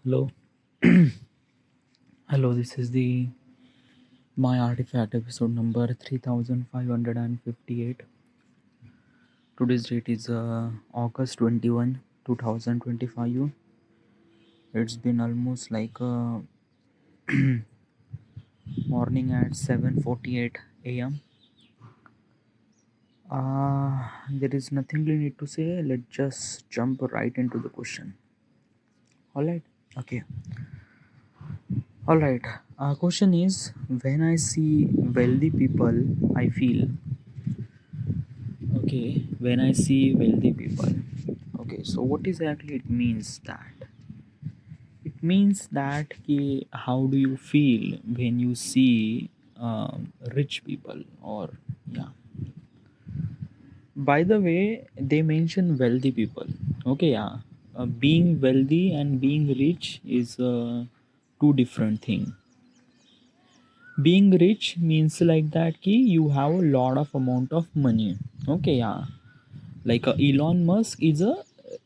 Hello, hello. This is the my artifact episode number 3558. Today's date is August 21, 2025. It's been almost like morning at 7:48 a.m. There is nothing we need to say. Let's just jump right into the question. All right. Okay. All right. Question is, when I see wealthy people, I feel. Okay, when I see wealthy people. Okay, so what exactly it means that? It means that how do you feel when you see rich people or yeah. By the way, they mention wealthy people. Okay, yeah. Being wealthy and being rich is two different thing. Being rich means like that you have a lot of amount of money. Okay, yeah. Like Elon Musk is a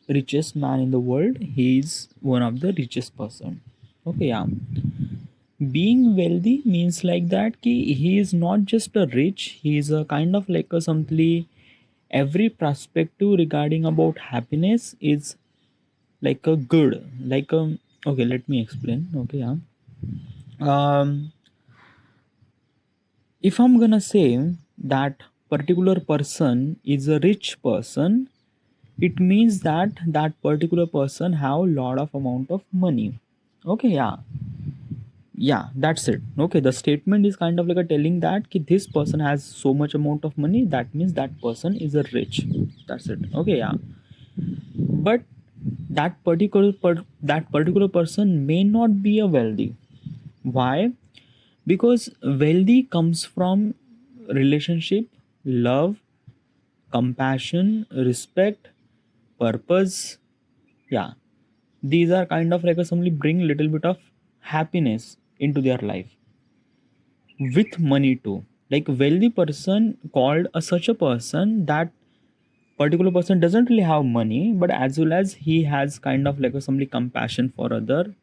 richest man in the world. He is one of the richest person. Okay, yeah. Being wealthy means like that he is not just a rich. He is a kind of like a simply every perspective regarding about happiness is like a good like okay, let me explain. Okay, yeah. Um, if I'm gonna say that particular person is a rich person, it means that that particular person have a lot of amount of money. Okay, yeah. Yeah, that's it. Okay, the statement is kind of like a telling that this person has so much amount of money, that means that person is a rich. That's it. Okay, yeah. But that particular person may not be a wealthy. Why? Because wealthy comes from relationship, love, compassion, respect, purpose. Yeah, these are kind of like a simply bring little bit of happiness into their life with money too. Like wealthy person called a such a person that particular person doesn't really have money, but as well as he has kind of like a simply compassion for other,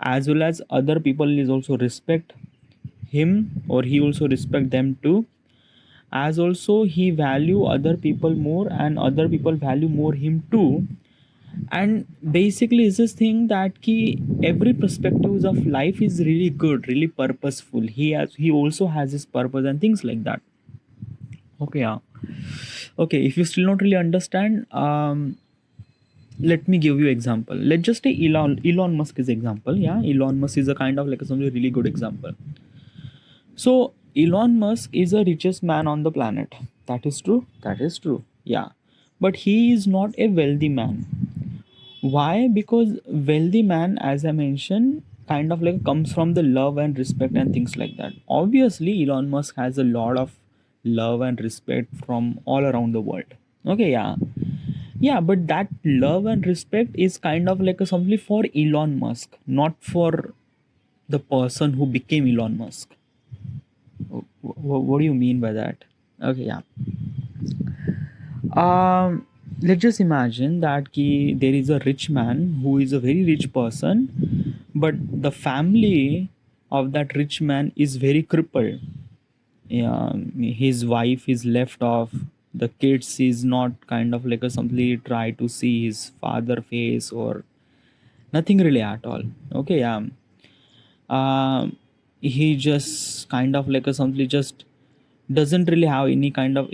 as well as other people is also respect him or he also respect them too, as also he value other people more and other people value more him too. And basically it's this thing that every perspectives of life is really good, really purposeful. He also has his purpose and things like that. Okay, yeah. Okay, if you still not really understand, let me give you example. Let's just take Elon Musk is example. Yeah, Elon Musk is a kind of like a some really good example. So Elon Musk is the richest man on the planet. That is true, that is true, yeah. But he is not a wealthy man. Why? Because wealthy man, as I mentioned, kind of like comes from the love and respect and things like that. Obviously, Elon Musk has a lot of love and respect from all around the world. Okay, yeah. Yeah, but that love and respect is kind of like a simply for Elon Musk, not for the person who became Elon Musk. What do you mean by that? Okay, yeah. Let's just imagine that there is a rich man who is a very rich person, but the family of that rich man is very crippled. Yeah, his wife is left off. The kids is not kind of like a simply try to see his father face or nothing really at all. Okay, yeah. He just kind of like a simply just doesn't really have any kind of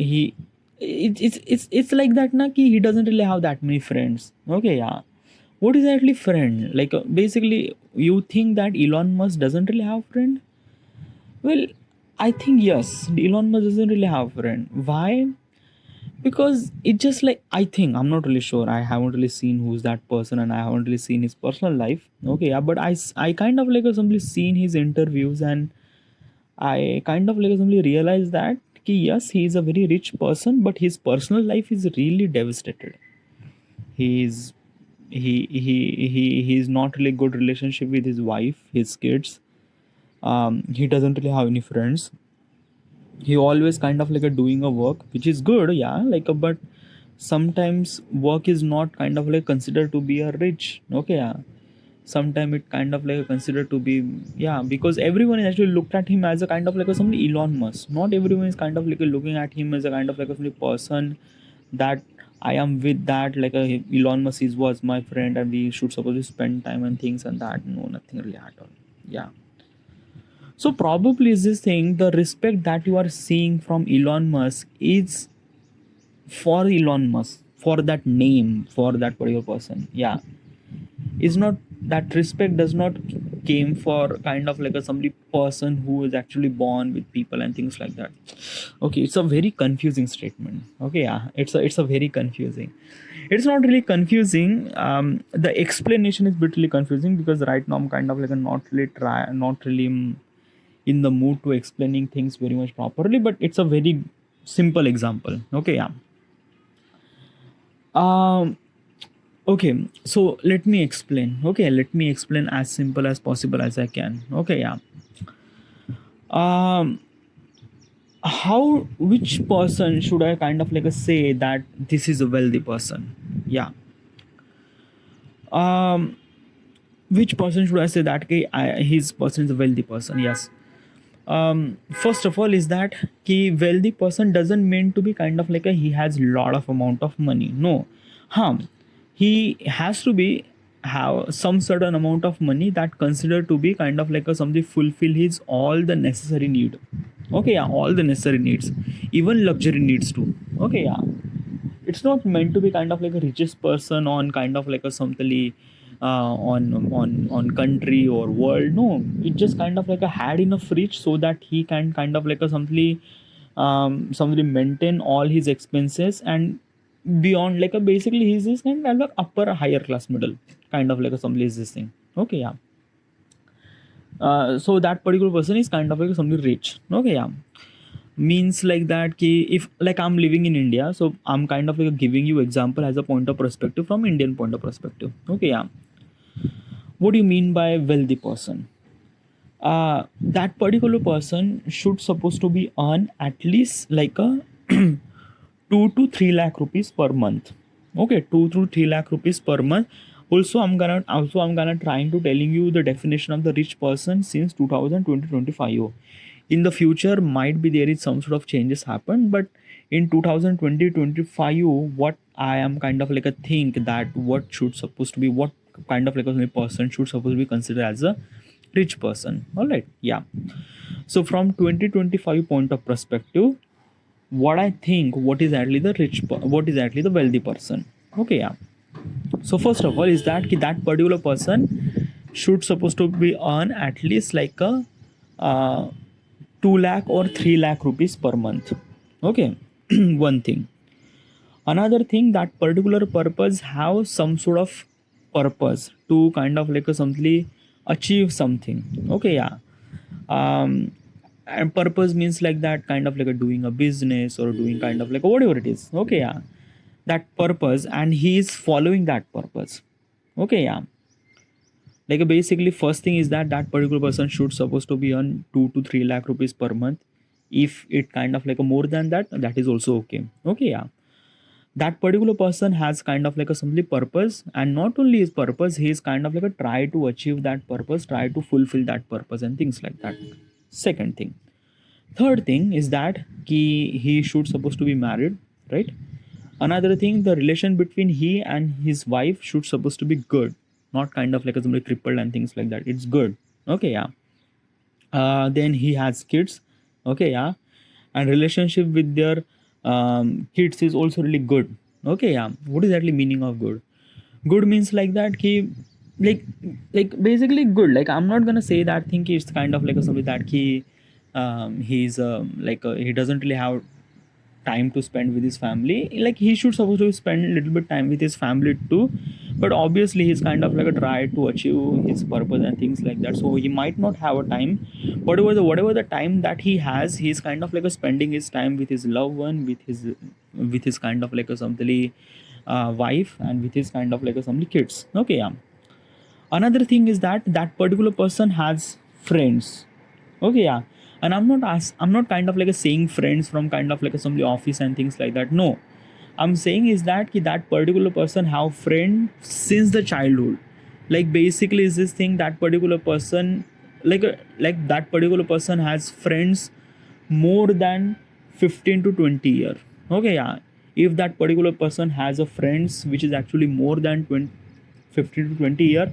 it's like that na ki he doesn't really have that many friends. Okay, yeah. What is actually friend? Like basically you think that Elon Musk doesn't really have friend? Well, I think yes, Elon Musk doesn't really have friend. Why? Because it just like I think I'm not really sure. I haven't really seen who's that person, and I haven't really seen his personal life. Okay, yeah, but I kind of like simply seen his interviews, and I kind of like simply realized that yes, he is a very rich person, but his personal life is really devastated. He's he's not really good relationship with his wife, his kids. He doesn't really have any friends. He always kind of like a doing a work which is good, yeah, like a, but sometimes work is not kind of like considered to be a rich. Okay, yeah. Sometimes it kind of like considered to be, yeah, because everyone is actually looked at him as a kind of like a somebody Elon Musk. Not everyone is kind of like looking at him as a kind of like a somebody person that I am with, that like a Elon Musk is was my friend and we should supposed to spend time and things and that. No, nothing really at all. Yeah. So probably is this thing, the respect that you are seeing from Elon Musk is for Elon Musk, for that name, for that particular person. Yeah. Is not, that respect does not came for kind of like a somebody person who is actually born with people and things like that. Okay, it's a very confusing statement. Okay, yeah, it's a very confusing. It's not really confusing. The explanation is bit really confusing because right now I'm kind of like a not really in the mood to explaining things very much properly, but it's a very simple example. Okay, yeah. um Okay, so let me explain. Okay, let me explain as simple as possible as I can. Okay, yeah. Um, how, which person should I kind of like say that this is a wealthy person? Yeah. Um, which person should I say that okay, his person is a wealthy person? Yes. First of all, is that ki wealthy person doesn't mean to be kind of like a he has lot of amount of money. No, he has to be have some certain amount of money that considered to be kind of like a something fulfill his all the necessary need. Okay, yeah, all the necessary needs, even luxury needs too. Okay, yeah, it's not meant to be kind of like a richest person on kind of like a something on country or world. No, it just kind of like a had enough reach so that he can kind of like a something somebody maintain all his expenses and beyond like a basically he's this kind of like upper higher class middle kind of like a somebody is this thing. Okay, yeah. So that particular person is kind of like somebody rich. Okay, yeah, means like that ki if like I'm living in India, so I'm kind of like giving you example as a point of perspective from Indian point of perspective. Okay, yeah. What do you mean by wealthy person? That particular person should supposed to be earn at least like a 2 to 3 lakh rupees per month. Okay, 2 to 3 lakh rupees per month. Also I'm gonna trying to telling you the definition of the rich person since 2020-25. In the future might be there is some sort of changes happen, but in 2020-25, what I am kind of like a think that what should supposed to be, what kind of like a person should supposed to be considered as a rich person. All right, yeah. So from 2025 point of perspective, what I think, what is actually the what is actually the wealthy person. Okay, yeah. So first of all is that that particular person should supposed to be earn at least like a uh, 2 lakh or 3 lakh rupees per month. Okay, one thing. Another thing, that particular purpose have some sort of purpose to kind of like a something achieve something. Okay, yeah. And purpose means like that kind of like a doing a business or doing kind of like whatever it is. Okay, yeah, that purpose and he is following that purpose. Okay, yeah. Like basically first thing is that that particular person should supposed to be on 2 to 3 lakh rupees per month. If it kind of like a more than that, that is also okay. Okay, yeah. That particular person has kind of like a simply purpose, and not only his purpose, he is kind of like a try to achieve that purpose, try to fulfill that purpose and things like that. Second thing. Third thing is that he should supposed to be married, right? Another thing, the relation between he and his wife should supposed to be good, not kind of like a somebody crippled and things like that. It's good. Okay, yeah. Then he has kids. Okay, yeah. And relationship with their kids is also really good. Okay, yeah. What is actually meaning of good? Good means like that he like basically good. Like I'm not gonna say that thing is kind of like a somebody that he's he doesn't really have time to spend with his family. Like he should supposed to spend a little bit time with his family too, but obviously he's kind of like a try to achieve his purpose and things like that, so he might not have a time. Whatever the time that he has, he's kind of like a spending his time with his loved one, with his kind of like a something wife, and with his kind of like a something kids. Okay, yeah. Another thing is that that particular person has friends. Okay, yeah. And I'm not kind of like a saying friends from kind of like a somebody office and things like that. No, I'm saying is that that particular person have friend since the childhood. Like basically is this thing that particular person, like that particular person has friends more than 15 to 20 year. Okay, yeah, if that particular person has a friends which is actually more than 20, 15 to 20 year,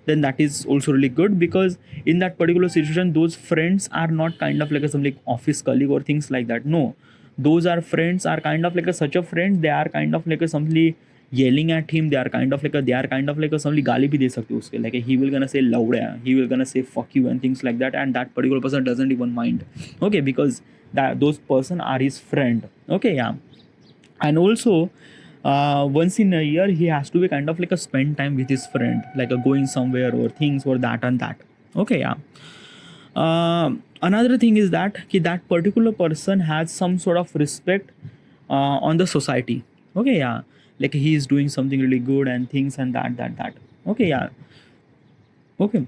then that is also really good, because in that particular situation those friends are not kind of like a some like office colleague or things like that. No, those are friends are kind of like a such a friend, they are kind of like a somebody yelling at him, they are kind of like a, they are kind of like a somebody गाली भी दे सकते हो उसके, like he will gonna say लौड़े, he will gonna say fuck you and things like that, and that particular person doesn't even mind. Okay, because that those person are his friend. Okay, yeah. And also once in a year he has to be kind of like a spend time with his friend, like a going somewhere or things or that and that. Okay, yeah. Another thing is that that particular person has some sort of respect on the society. Okay, yeah, like he is doing something really good and things and that. Okay, yeah. Okay.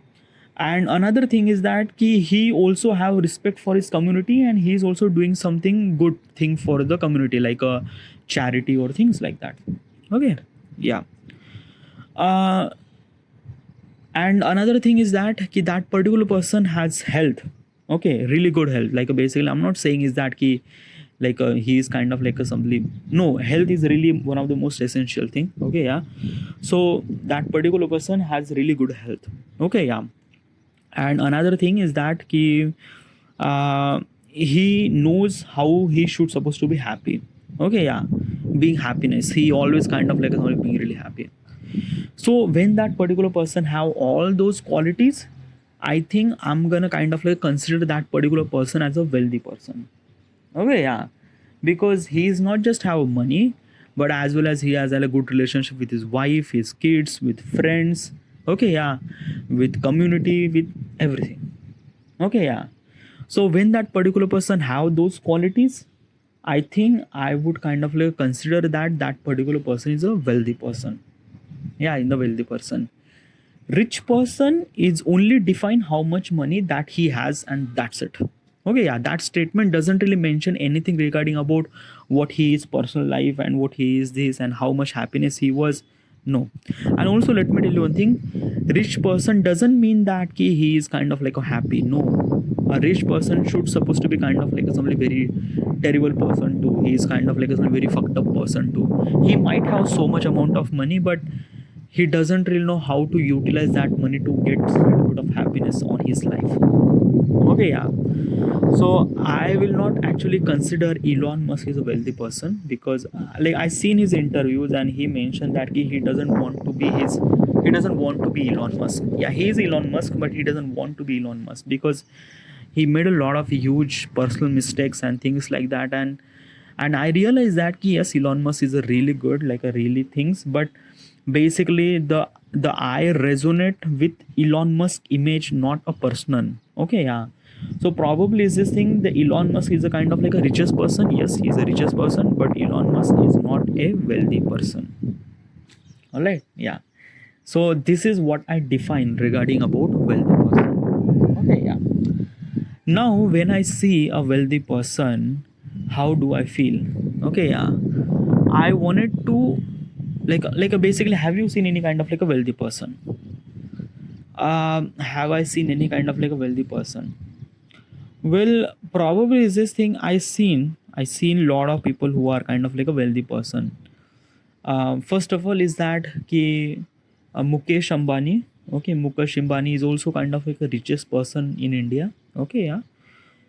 And another thing is that he also have respect for his community, and he is also doing something good thing for the community, like a charity or things like that. Okay, yeah. uh, and another thing is that that particular person has health. Okay, really good health, like basically I'm not saying is that he is kind of like a somebody. No, health is really one of the most essential thing. Okay, yeah. So that particular person has really good health. Okay, yeah. And another thing is that he knows how he should supposed to be happy. Okay, yeah. Being happiness, he always kind of like being really happy. So when that particular person have all those qualities, I think I'm gonna kind of like consider that particular person as a wealthy person. Okay, yeah, because he is not just have money, but as well as he has a good relationship with his wife, his kids, with friends. Okay, yeah, with community, with everything. Okay, yeah. So when that particular person have those qualities, I think I would kind of like consider that that particular person is a wealthy person. Yeah, in the wealthy person. Rich person is only define how much money that he has, and that's it. Okay, yeah, that statement doesn't really mention anything regarding about what he is personal life and what he is this and how much happiness he was. No. And also let me tell you one thing, rich person doesn't mean that he is kind of like a happy. No, a rich person should supposed to be kind of like a somebody very terrible person too. He is kind of like a somebody very fucked up person too. He might have so much amount of money, but he doesn't really know how to utilize that money to get a little bit of happiness on his life. Okay, yeah. So I will not actually consider Elon Musk is a wealthy person, because like I seen his interviews and he mentioned that he doesn't want to be he doesn't want to be Elon Musk. Yeah, he is Elon Musk, but he doesn't want to be Elon Musk because he made a lot of huge personal mistakes and things like that. And I realized that yes, Elon Musk is a really good, like a really things, but basically the I resonate with Elon Musk image, not a person. Okay, yeah. So probably is this thing, the Elon Musk is a kind of like a richest person. Yes, he's a richest person, but Elon Musk is not a wealthy person. All right, yeah. So this is what I define regarding about wealthy person. Okay, yeah. Now when I see a wealthy person, how do I feel? Okay, yeah. I wanted to basically, have you seen any kind of like a wealthy person? Have I seen any kind of like a wealthy person? Well, probably is this thing I seen a lot of people who are kind of like a wealthy person. First of all is that Mukesh Ambani. Okay, Mukesh Ambani is also kind of like the richest person in India. Okay, yeah.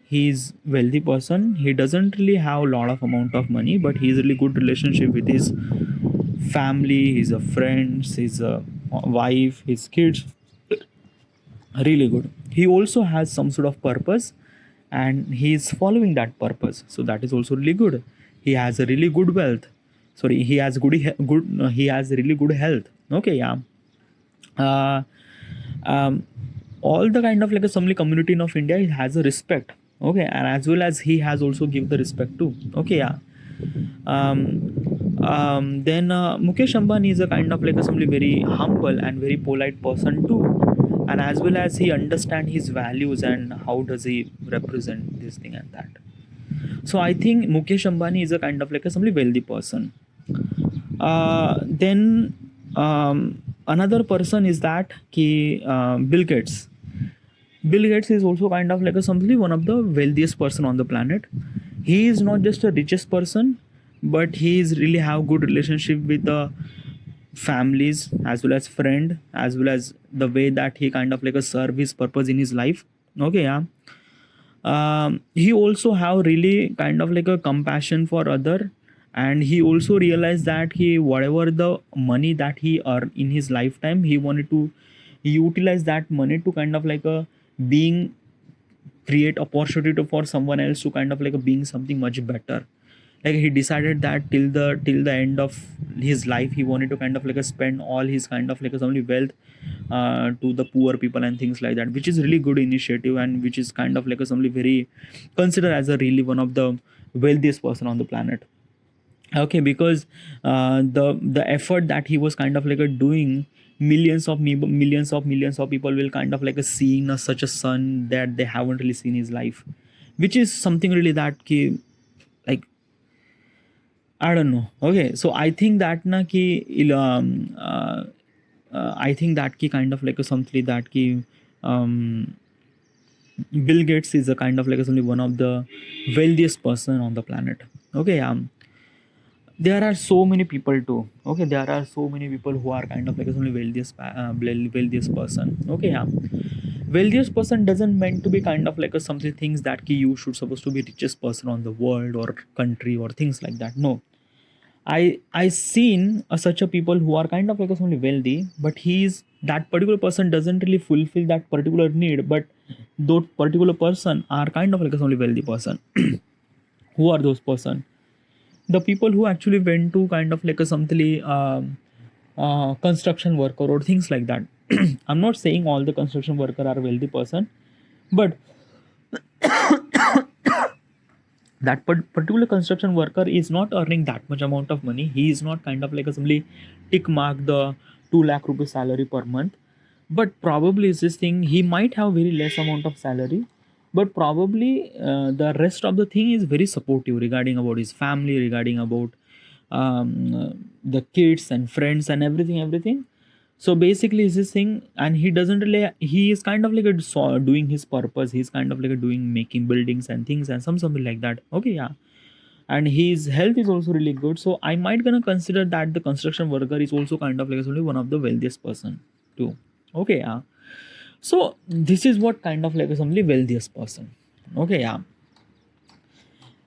He's wealthy person. He doesn't really have a lot of amount of money, but he's really good relationship with his family, his friends, his wife, his kids. Really good. He also has some sort of purpose, and he is following that purpose. So that is also really good. He has a really good wealth. Sorry, he has he has really good health. Okay, yeah. Uh, um, all the kind of like a Somali community of India, he has a respect. Okay, and as well as he has also give the respect too. Okay, yeah. Then Mukesh Ambani is a kind of like a somebody very humble and very polite person too, and as well as he understand his values and how does he represent this thing and that. So I think Mukesh Ambani is a kind of like a somebody wealthy person. Then another person is that Bill Gates. Bill Gates is also kind of like a simply one of the wealthiest person on the planet. He is not just a richest person, but he is really have good relationship with the families as well as friend, as well as the way that he kind of like a serve his purpose in his life. Okay, yeah. He also have really kind of like a compassion for other, and he also realized that he whatever the money that he earned in his lifetime, he wanted to utilize that money to kind of like a being create opportunity for someone else to kind of like a being something much better. Like he decided that till the end of his life he wanted to kind of like a spend all his kind of like a only wealth to the poor people and things like that, which is really good initiative, and which is kind of like a somebody very considered as a really one of the wealthiest person on the planet. Okay, because the effort that he was kind of like a doing, millions of people will kind of like a seeing such a son that they haven't really seen his life, which is something really that like I don't know. Okay, so I think that na I think that kind of like a something that um, Bill Gates is a kind of like only one of the wealthiest person on the planet. Okay, there are so many people too. Okay, there are so many people who are kind of like only wealthiest person. Okay, wealthiest person doesn't meant to be kind of like a something things that you should supposed to be richest person on the world or country or things like that. No, I seen such a people who are kind of like only wealthy, but he's that particular person doesn't really fulfill that particular need. But those particular person are kind of like a only wealthy person. Who are those person? The people who actually went to kind of like a something construction worker or things like that. I'm not saying all the construction worker are wealthy person, but that particular construction worker is not earning that much amount of money. He is not kind of like a simply tick mark the 2 lakh rupees salary per month, but probably is this thing he might have very less amount of salary, but probably the rest of the thing is very supportive regarding about his family, regarding about the kids and friends and everything. So basically is this thing, and he doesn't really, he is kind of like doing his purpose. He's kind of like doing making buildings and things and something like that. Okay, yeah. And his health is also really good, so I might gonna consider that the construction worker is also kind of like only one of the wealthiest person too. Okay, yeah. So this is what kind of like is only wealthiest person. Okay, yeah.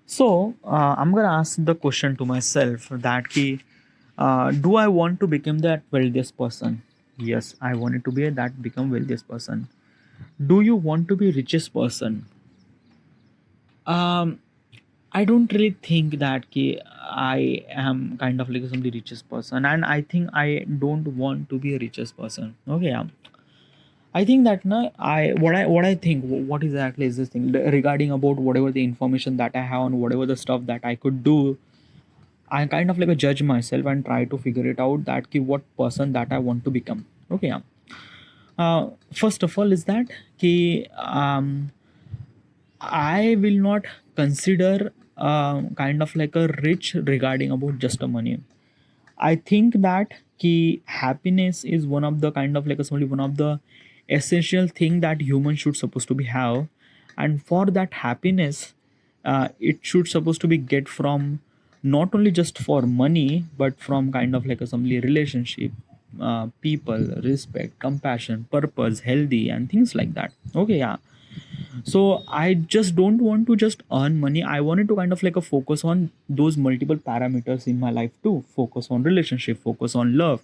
So I'm gonna ask the question to myself that do I want to become that wealthiest person? Yes, I wanted to be that become wealthiest person. Do you want to be richest person? Um, I don't really think that I am kind of like some the richest person, and I think I don't want to be a richest person. Okay, yeah. I think that na what I think what exactly is this thing regarding about whatever the information that I have on whatever the stuff that I could do. I kind of like a judge myself and try to figure it out that what person that I want to become. Okay, yeah. First of all is that I will not consider kind of like a rich regarding about just the money. I think that happiness is one of the kind of like a only one of the essential thing that humans should supposed to be have, and for that happiness, it should supposed to be get from not only just for money, but from kind of like a some relationship, people, respect, compassion, purpose, healthy, and things like that. Okay, yeah. So I just don't want to just earn money. I wanted to kind of like a focus on those multiple parameters in my life too. Focus on relationship, focus on love,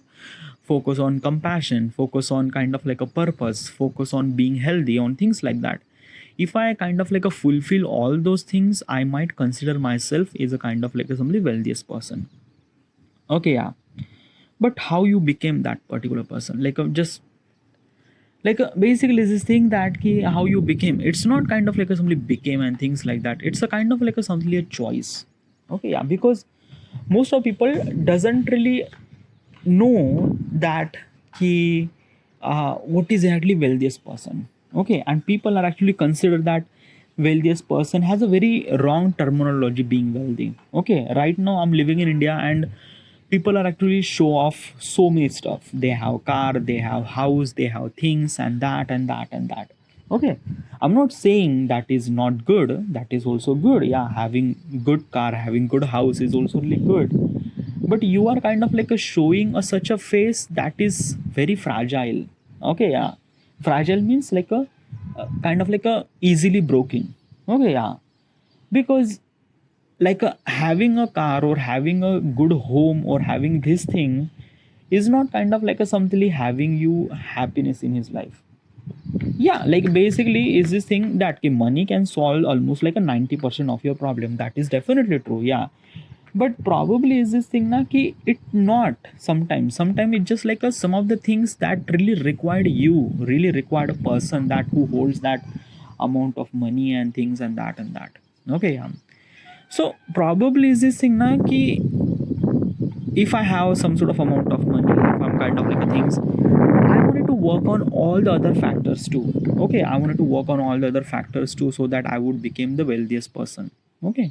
focus on compassion, focus on kind of like a purpose, focus on being healthy, on things like that. If I kind of like a fulfill all those things, I might consider myself as a kind of like a somebody wealthiest person. Okay, yeah. But how you became that particular person, like just like basically this thing that how you became, it's not kind of like a somebody became and things like that. It's a kind of like a something a choice. Okay, yeah, because most of people doesn't really know that what is exactly wealthiest person. Okay, and people are actually consider that wealthiest person has a very wrong terminology being wealthy. Okay, right now I'm living in India, and people are actually show off so many stuff. They have car, they have house, they have things, and that and that and that. Okay, I'm not saying that is not good, that is also good. Yeah, having good car, having good house is also really good. But you are kind of like a showing such a face that is very fragile. Okay, yeah, fragile means like a kind of like a easily broken. Okay, yeah, because like having a car or having a good home or having this thing is not kind of like a something having you happiness in his life. Yeah, like basically is this thing that money can solve almost like a 90% of your problem. That is definitely true. Yeah, but probably is this thing na ki it not sometimes it's just like some of the things that really required you, really required a person that who holds that amount of money and things and that. Okay, yeah. So probably is this thing na ki if I have some sort of amount of money, if I'm kind of like a things, I wanted to work on all the other factors too. Okay, I wanted to work on all the other factors too so that I would become the wealthiest person. Okay,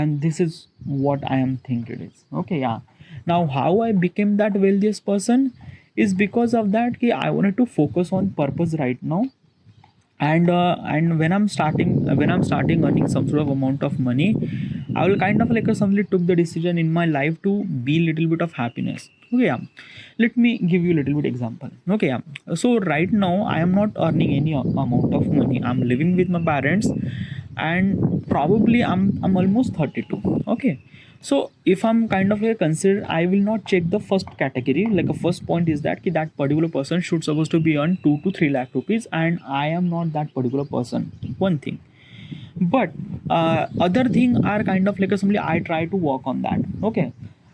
and this is what I am thinking it is. Okay, yeah. Now how I became that wealthiest person is because of that ki I wanted to focus on purpose right now. And when I'm starting earning some sort of amount of money, I will kind of like suddenly took the decision in my life to be little bit of happiness. Okay, yeah. Let me give you a little bit example. Okay, yeah. So right now I am not earning any amount of money. I'm living with my parents, and probably I'm almost 32. Okay, so if I'm kind of like consider, I will not check the first category. Like a first point is that that particular person should supposed to be earn 2 to 3 lakh rupees, and I am not that particular person. One thing, but other thing are kind of like simply I try to work on that. Okay,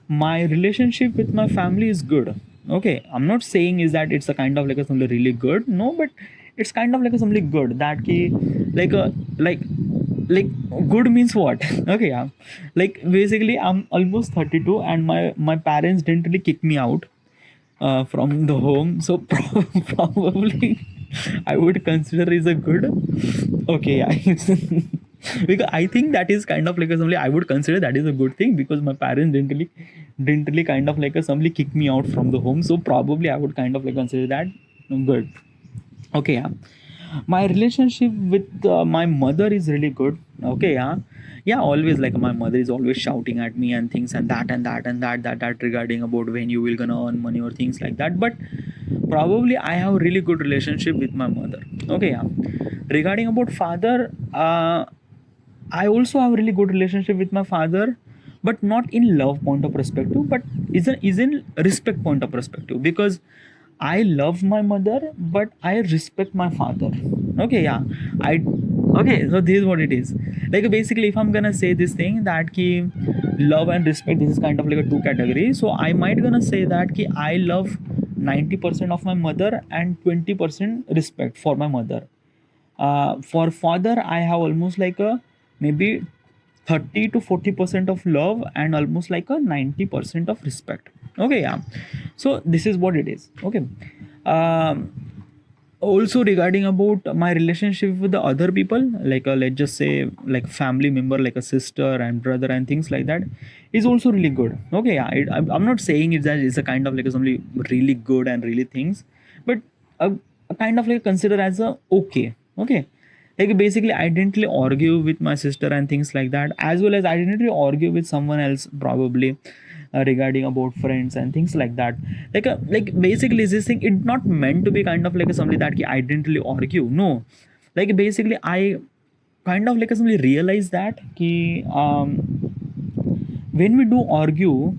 my relationship with my family is good. Okay, I'm not saying is that it's a kind of like something really good. No, but it's kind of like something good that ki like a like good means what. Okay, yeah, like basically I'm almost 32 and my parents didn't really kick me out from the home, so probably I would consider is a good. Okay, yeah. Because I think that is kind of like a somebody I would consider that is a good thing, because my parents didn't really kind of like a somebody kick me out from the home, so probably I would kind of like consider that good. Okay, yeah. My relationship with my mother is really good. Okay, yeah. Yeah, always like my mother is always shouting at me and things and that and that and that regarding about when you will gonna earn money or things like that. But probably I have a really good relationship with my mother. Okay, yeah. Regarding about father, I also have a really good relationship with my father, but not in love point of perspective, but is in respect point of perspective, because I love my mother, but I respect my father. Okay, yeah. I okay. So this is what it is. Like basically, if I'm gonna say this thing that ki love and respect, this is kind of like a two category. So I might gonna say that ki I love 90% of my mother and 20% respect for my mother. For father, I have almost like a maybe 30 to 40% of love and almost like a 90% of respect. Okay, yeah. So this is what it is. Okay. um, Also regarding about my relationship with the other people, like let's just say like family member, like a sister and brother and things like that, is also really good. Okay, yeah. I'm not saying it that it's a kind of like something really good and really things, but a kind of like consider as a okay. Okay, like basically I didn't really argue with my sister and things like that, as well as I didn't really argue with someone else probably regarding about friends and things like that. Like basically this thing it not meant to be kind of like a somebody that I didn't really argue. No, like basically I kind of like a somebody realized that ki, when we do argue,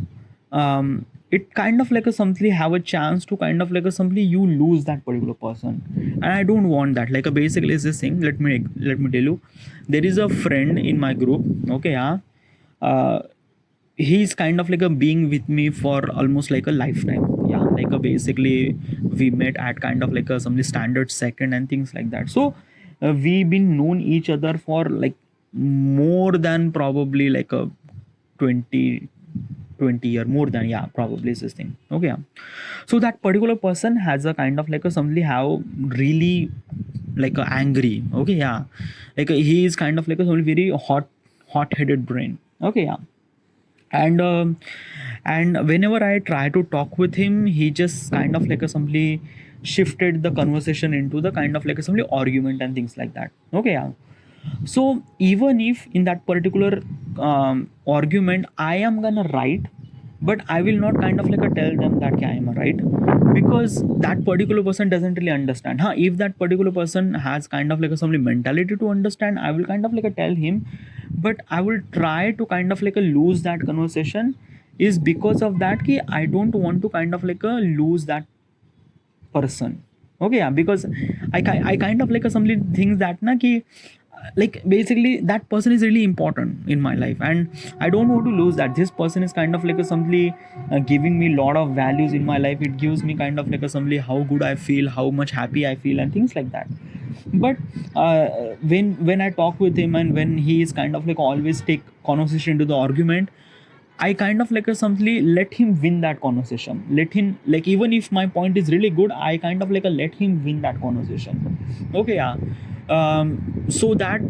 it kind of like a something have a chance to kind of like a something you lose that particular person, and I don't want that. Like basically is this thing, let me tell you, there is a friend in my group. Okay, yeah. He's kind of like a being with me for almost like a lifetime. Yeah, like a basically we met at kind of like a some standard second and things like that. So we been known each other for like more than probably like a 20 20 year more than, yeah, probably is this thing. Okay, yeah. So that particular person has a kind of like a somebody how really like a angry. Okay, yeah. Like he is kind of like a somebody very hot headed brain. Okay, yeah. And And whenever I try to talk with him, he just kind of like a simply shifted the conversation into the kind of like a simply argument and things like that. Okay, yeah. So even if in that particular argument I am gonna write, but I will not kind of like a tell them that I am right, because that particular person doesn't really understand. Huh? If that particular person has kind of like a some mentality to understand, I will kind of like a tell him, but I will try to kind of like a lose that conversation. Is because of that ki I don't want to kind of like a lose that person. Okay, yeah, because I kind of like assembly things that na ki like basically that person is really important in my life, and I don't want to lose that. This person is kind of like assembly giving me lot of values in my life. It gives me kind of like assembly how good I feel, how much happy I feel, and things like that. But uh, when I talk with him, and when he is kind of like always take conversation into the argument, I kind of like simply let him win that conversation. Let him, like, even if my point is really good, I kind of like let him win that conversation. Okay, yeah. So that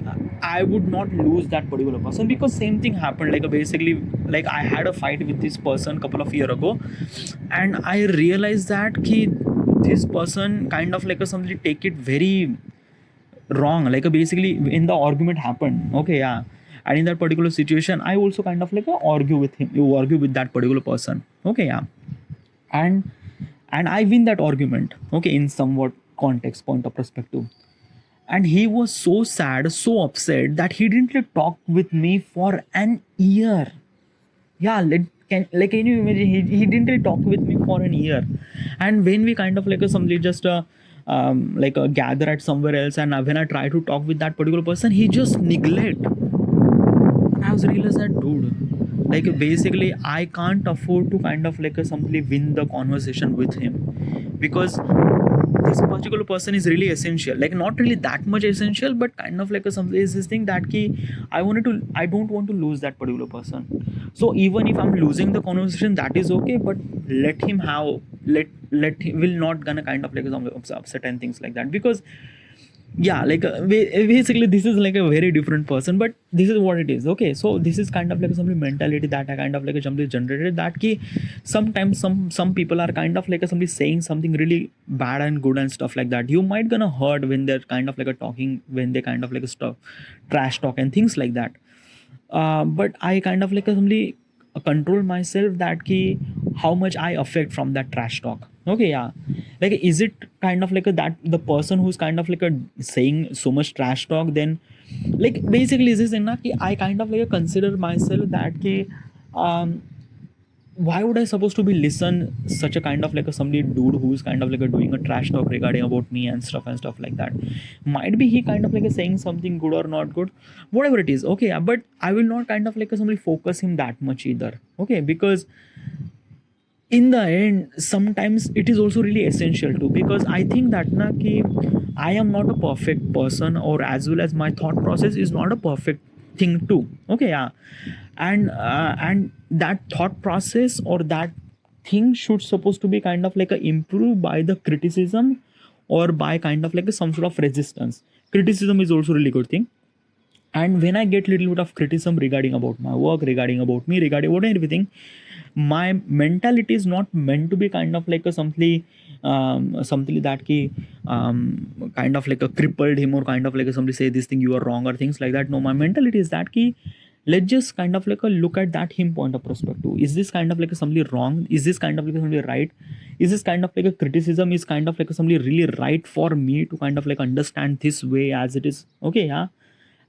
I would not lose that particular person, because same thing happened. Like basically, like I had a fight with this person couple of year ago, and I realized that this person kind of like a somebody take it very wrong. Like basically in the argument happened. Okay, yeah. And in that particular situation, I also kind of like argue with him. You argue with that particular person. Okay, yeah. And I win that argument. Okay, in somewhat context point of perspective. And he was so sad, so upset that he didn't like, talk with me for an year. Yeah, can you imagine, he didn't really talk with me for an year. And when we kind of like somebody just gather at somewhere else, and when I try to talk with that particular person, he just neglect. And I was realized that, dude, like basically I can't afford to kind of like simply win the conversation with him, because this particular person is really essential. Like not really that much essential, but kind of like some is this thing that key I don't want to lose that particular person. So even if I'm losing the conversation, that is okay, but let him have, let him will not gonna kind of like some upset and things like that. Because yeah, like basically this is like a very different person, but this is what it is. Okay, so this is kind of like some mentality that I kind of like somebody generated, that key sometimes some people are kind of like somebody saying something really bad and good and stuff like that. You might gonna hurt when they're kind of like a talking, when they kind of like a stuff trash talk and things like that. But I kind of like simply control myself that key how much I affect from that trash talk. Okay, yeah. Like is it kind of like that the person who's kind of like saying so much trash talk, then like basically is this in I kind of like consider myself that key um why would I supposed to be listen such a kind of like somebody dude who's kind of like doing a trash talk regarding about me and stuff like that. Might be he kind of like saying something good or not good, whatever it is. Okay, yeah, but I will not kind of like somebody focus him that much either. Okay, because in the end sometimes it is also really essential too, because I think that ki I am not a perfect person, or as well as my thought process is not a perfect thing too. Okay, yeah. And that thought process or that thing should supposed to be kind of like a improved by the criticism, or by kind of like a some sort of resistance. Criticism is also really good thing. And when I get little bit of criticism regarding about my work, regarding about me, regarding about everything, my mentality is not meant to be kind of like a something that ki kind of like a crippled him, or kind of like a somebody say this thing you are wrong or things like that. No, my mentality is that ki let's just kind of like a look at that him point of perspective. Is this kind of like a somebody wrong? Is this kind of like a somebody right? Is this kind of like a criticism is kind of like a somebody really right for me to kind of like understand this way as it is? Okay, yeah.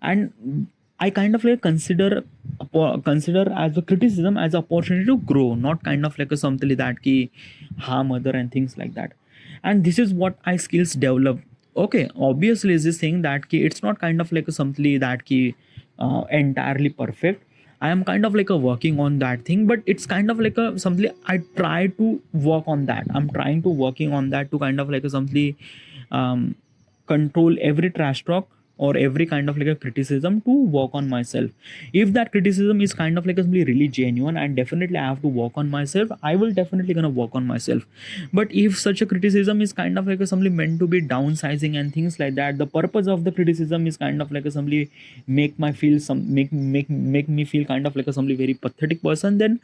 And I kind of like consider as a criticism as an opportunity to grow, not kind of like a something that ki harm other and things like that. And this is what I skills develop. Okay, obviously is this thing that ki it's not kind of like a something that ki entirely perfect. I am kind of like a working on that thing, but it's kind of like a something I try to work on that. I'm trying to working on that to kind of like a something um, control every trash talk or every kind of like a criticism, to work on myself. If that criticism is kind of like something really genuine, and definitely I have to work on myself, I will definitely gonna work on myself. But if such a criticism is kind of like a something meant to be downsizing and things like that, the purpose of the criticism is kind of like a something make me feel kind of like a something very pathetic person, then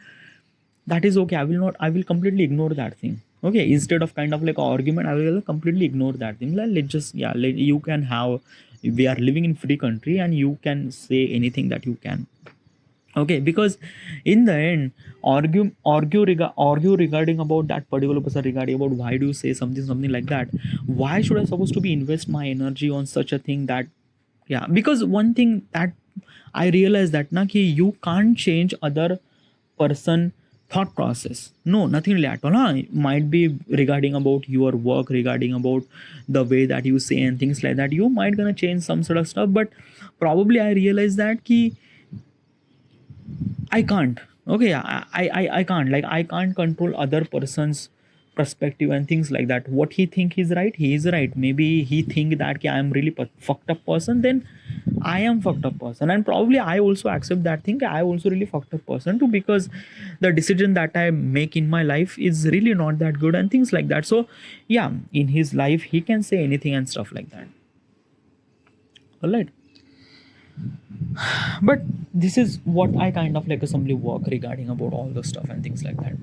that is okay. I will completely ignore that thing. Okay, instead of kind of like a argument, I will completely ignore that thing. Like, let's just, yeah, you can have, we are living in free country and you can say anything that you can. Okay, because in the end, argue regarding about that particular person, regarding about why do you say something like that. Why should I supposed to be invest my energy on such a thing? That, yeah, because one thing that I realized that na ki you can't change other person thought process. No, nothing really at all. Huh? It might be regarding about your work, regarding about the way that you say and things like that. You might gonna change some sort of stuff, but probably I realized that ki I can't. Okay, I can't. Like, I can't control other person's perspective and things like that. What he think is right, he is right. Maybe he think that I am really fucked up person, then I am fucked up person, and probably I also accept that thing. I also really fucked up person too, because the decision that I make in my life is really not that good and things like that. So yeah, in his life he can say anything and stuff like that. All right. But this is what I kind of like assembly work regarding about all the stuff and things like that.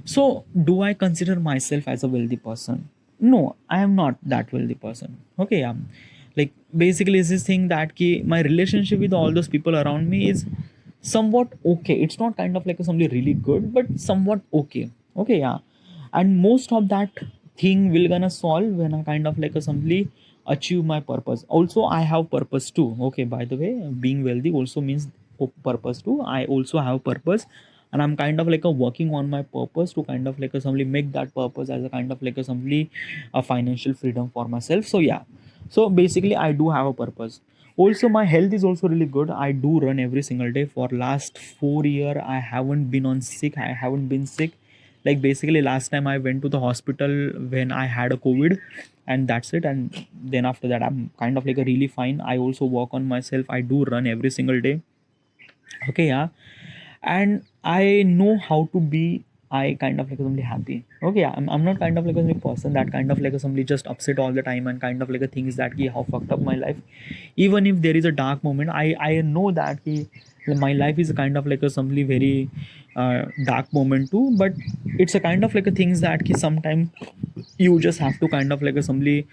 So do I consider myself as a wealthy person? No, I am not that wealthy person. Okay, yeah. Like, basically is this thing that my relationship with all those people around me is somewhat okay. It's not kind of like something really good, but somewhat okay. Okay, yeah. And most of that thing will gonna solve when I kind of like simply achieve my purpose. Also, I have purpose too. Okay, by the way, being wealthy also means purpose too. I also have purpose, and I'm kind of like working on my purpose to kind of like simply make that purpose as a kind of like simply a financial freedom for myself. So yeah, so basically I do have a purpose. Also, my health is also really good. I do run every single day. For last 4 year I haven't been on sick. I haven't been sick. Like, basically last time I went to the hospital when I had a covid, and that's it. And then after that I'm kind of like a really fine. I also work on myself. I do run every single day. Okay, yeah. And I know how to be, I kind of like somebody happy. Okay, yeah. I'm not kind of like a person that kind of like a somebody just upset all the time and kind of like a things that how fucked up my life. Even if there is a dark moment, I know that my life is a kind of like a somebody very dark moment too. But it's a kind of like a things that sometimes you just have to kind of like a somebody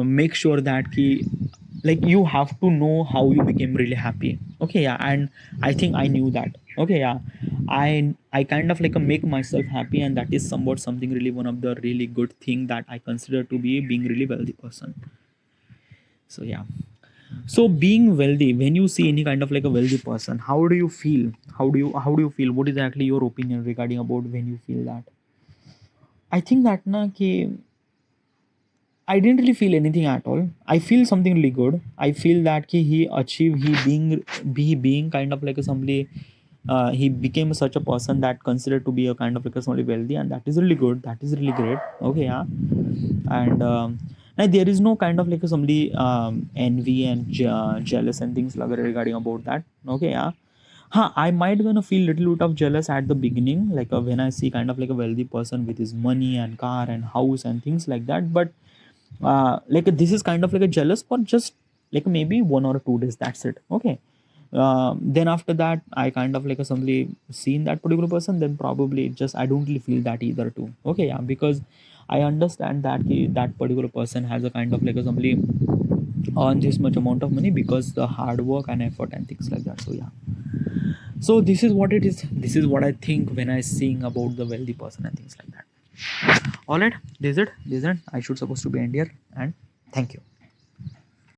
make sure that like you have to know how you became really happy. Okay, yeah. And I think I knew that. Okay, yeah. I kind of like make myself happy, and that is somewhat something really one of the really good thing that I consider to be being really wealthy person. So yeah. So being wealthy, when you see any kind of like a wealthy person, how do you feel? How do you feel? What is actually your opinion regarding about when you feel that? I think that na ki I didn't really feel anything at all. I feel something really good. I feel that he achieved, he being kind of like a somebody, he became such a person that considered to be a kind of like a somebody wealthy, and that is really good. That is really great. Okay, yeah. And like, there is no kind of like a somebody envy and jealous and things like that regarding about that. Okay, yeah. Huh, I might gonna feel little bit of jealous at the beginning, like when I see kind of like a wealthy person with his money and car and house and things like that. But like, this is kind of like a jealous for just like maybe 1 or 2 days. That's it. Okay. Then after that, I kind of like suddenly seen that particular person. Then probably just I don't really feel that either too. Okay, yeah, because I understand that that particular person has a kind of like a somebody on this much amount of money because the hard work and effort and things like that. So yeah. So this is what it is. This is what I think when I sing about the wealthy person and things like that. All right, this is it. I should supposed to be end here, and thank you.